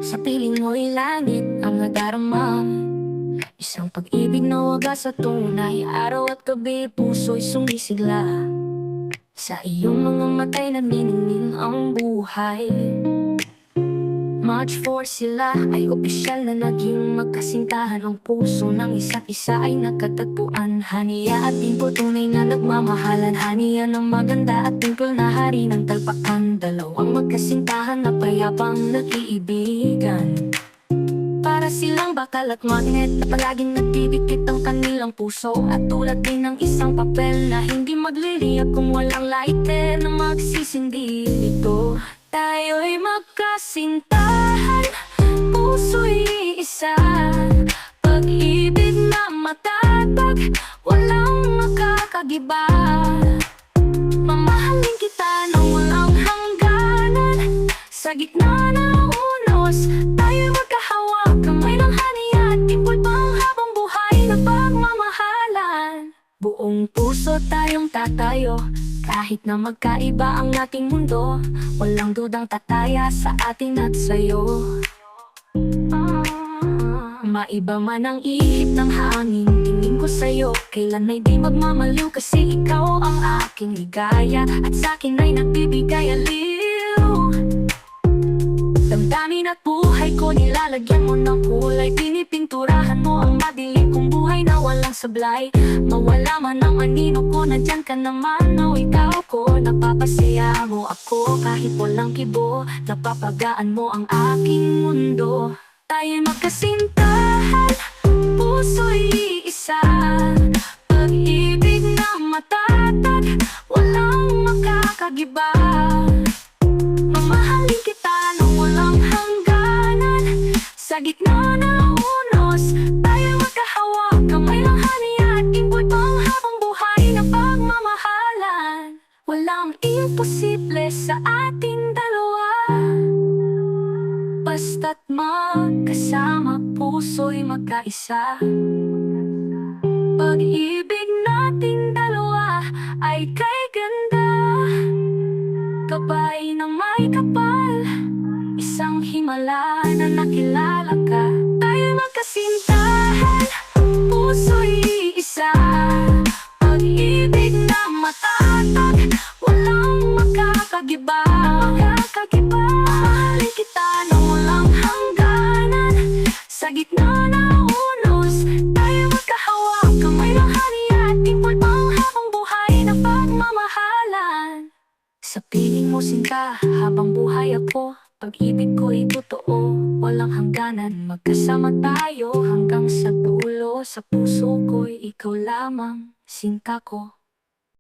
Sa piling mo'y langit ang nadarama. Isang pag-ibig na wagas sa tunay. Araw at gabi puso'y sumisigla. Sa iyong mga matay naniningning ang buhay. March 4 sila ay opisyal na naging magkasintahan. Ang puso ng isa't isa ay nagkatagpuan. Haniya at Dimple tunay na nagmamahalan. Haniya ng maganda at Dimple na hari ng talpakan. Dalawang magkasintahan na payapang nag-iibigan. Para silang bakal at magnet na palaging nagdidikit ang kanilang puso. At tulad din ng isang papel na hindi magliliyak kung walang lighter na magsisindi ito. Tayo'y magkasintahan, puso'y isa. Pag-ibig na matatag, walang makakagiba. Mamahalin kita nang walang hangganan. Sa gitna ng unos, tayo'y magkahawak. Kamay ng haniya at Dimple pang habang buhay na pagmamahalan. Buong puso tayong tatayo, kahit na magkaiba ang ating mundo. Walang dudang tataya sa atin at sa'yo. Maiba man ang ihip ng hangin, tingin ko sa'yo kailan ay di magmamaliw. Kasi ikaw ang aking ligaya at sa'kin ay nagbibigay aliw. Damdamin at buhay ko nilalagyan mo ng kulay. Pinipinturahan mo ang madilim kong buhay na walang sablay. Mawala man ang anino ko, nandyan ka naman. O ikaw ko, napapasaya mo ako. Kahit walang kibo, napapagaan mo ang aking mundo. Tayo'y magkasintahan, puso'y isa. Pag-ibig na matatag, walang makakagiba. Mamahalin kita nang walang hangganan. Sa gitna ng unos, tayo'y magkahawak. Kamay ng haniya at Dimple pang habang buhay na pagmamahalan. Walang imposible sa ating dalawa. Basta't magkasama, puso'y magkaisa. Pag-ibig nating dalawa ay kay ganda. Gabay ng may kapal, isang himala na nakilala ka. Tayo'y magkasintahan, puso'y isa. Pag-ibig na matatag, walang makakagiba. Mahalin kita nang walang hangganan. Sa gitna ng unos, tayo'y magkahawak. Kamay ng haniya at Dimple pang habang buhay na pagmamahalan. Sa piling mo sinta, habang buhay ako. Pag-ibig ko'y totoo, walang hangganan. Magkasama tayo hanggang sa dulo. Sa puso ko'y ikaw lamang, sinta ko.